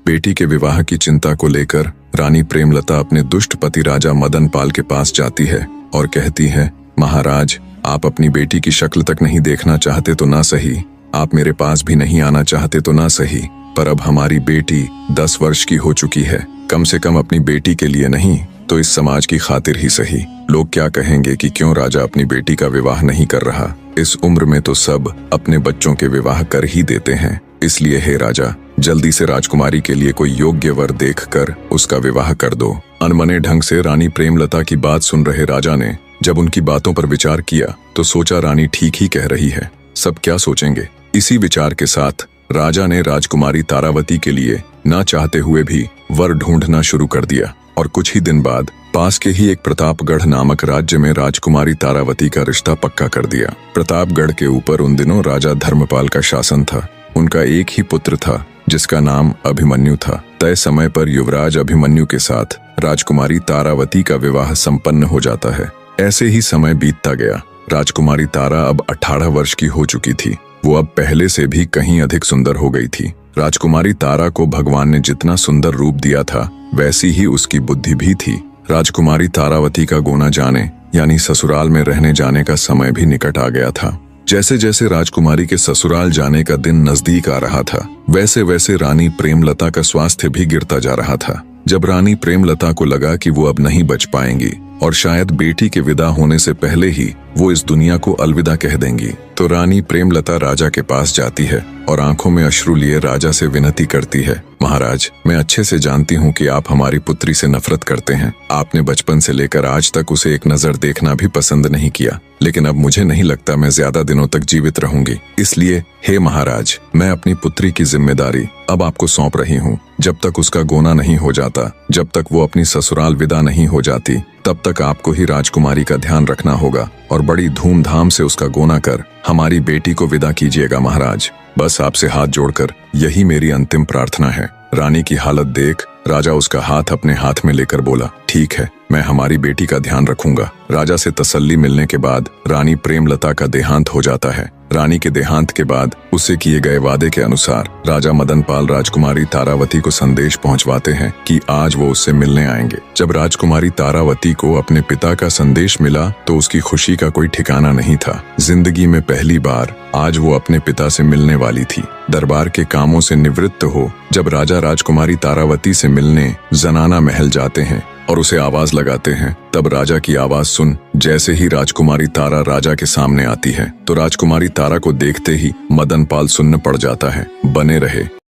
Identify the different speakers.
Speaker 1: बेटी के विवाह की चिंता को लेकर रानी प्रेमलता अपने दुष्ट पति राजा मदन पाल के पास जाती है और कहती है, महाराज, आप अपनी बेटी की शक्ल तक नहीं देखना चाहते तो ना सही, आप मेरे पास भी नहीं आना चाहते तो ना सही, पर अब हमारी बेटी 10 वर्ष की हो चुकी है। कम से कम अपनी बेटी के लिए नहीं तो इस समाज की खातिर ही सही। लोग क्या कहेंगे कि क्यों राजा अपनी बेटी का विवाह नहीं कर रहा। इस उम्र में तो सब अपने बच्चों के विवाह कर ही देते हैं। इसलिए हे राजा, जल्दी से राजकुमारी के लिए कोई योग्य वर देखकर उसका विवाह कर दो। अनमने ढंग से रानी प्रेमलता की बात सुन रहे राजा ने जब उनकी बातों पर विचार किया तो सोचा, रानी ठीक ही कह रही है, सब क्या सोचेंगे। इसी विचार के साथ राजा ने राजकुमारी तारावती के लिए ना चाहते हुए भी वर ढूंढना शुरू कर दिया और कुछ ही दिन बाद पास के ही एक प्रतापगढ़ नामक राज्य में राजकुमारी तारावती का रिश्ता पक्का कर दिया। प्रतापगढ़ के ऊपर उन दिनों राजा धर्मपाल का शासन था। उनका एक ही पुत्र था जिसका नाम अभिमन्यु था। तय समय पर युवराज अभिमन्यु के साथ राजकुमारी तारावती का विवाह संपन्न हो जाता है। ऐसे ही समय बीतता गया। राजकुमारी तारा अब 18 वर्ष की हो चुकी थी। वो अब पहले से भी कहीं अधिक सुंदर हो गई थी। राजकुमारी तारा को भगवान ने जितना सुंदर रूप दिया था वैसी ही उसकी बुद्धि भी थी। राजकुमारी तारावती का गोना जाने यानी ससुराल में रहने जाने का समय भी निकट आ गया था। जैसे जैसे राजकुमारी के ससुराल जाने का दिन नजदीक आ रहा था वैसे वैसे रानी प्रेमलता का स्वास्थ्य भी गिरता जा रहा था। जब रानी प्रेमलता को लगा कि वो अब नहीं बच पाएंगी और शायद बेटी के विदा होने से पहले ही वो इस दुनिया को अलविदा कह देंगी, तो रानी प्रेमलता राजा के पास जाती है और आंखों में अश्रु लिए राजा से विनती करती है, महाराज, मैं अच्छे से जानती हूँ कि आप हमारी पुत्री से नफरत करते हैं। आपने बचपन से लेकर आज तक उसे एक नजर देखना भी पसंद नहीं किया, लेकिन अब मुझे नहीं लगता मैं ज्यादा दिनों तक जीवित रहूंगी। इसलिए हे महाराज, मैं अपनी पुत्री की जिम्मेदारी अब आपको सौंप रही हूँ। जब तक उसका गोना नहीं हो जाता, जब तक वो अपनी ससुराल विदा नहीं हो जाती, तब तक आपको ही राजकुमारी का ध्यान रखना होगा और बड़ी धूमधाम से उसका गोना कर हमारी बेटी को विदा कीजिएगा महाराज। बस आपसे हाथ जोड़कर यही मेरी अंतिम प्रार्थना है। रानी की हालत देख राजा उसका हाथ अपने हाथ में लेकर बोला, ठीक है, मैं हमारी बेटी का ध्यान रखूंगा। राजा से तसल्ली मिलने के बाद रानी प्रेमलता का देहांत हो जाता है। रानी के देहांत के बाद उससे किए गए वादे के अनुसार राजा मदन पाल राजकुमारी तारावती को संदेश पहुंचवाते हैं कि आज वो उससे मिलने आएंगे। जब राजकुमारी तारावती को अपने पिता का संदेश मिला तो उसकी खुशी का कोई ठिकाना नहीं था। जिंदगी में पहली बार आज वो अपने पिता से मिलने वाली थी। दरबार के कामों से निवृत्त हो जब राजा राजकुमारी तारावती से मिलने जनाना महल जाते हैं और उसे आवाज लगाते हैं, तब राजा की आवाज सुन जैसे ही राजकुमारी तारा राजा के सामने आती है तो राजकुमारी तारा को देखते ही मदन पाल सुन्न पड़ जाता है। बने रहे।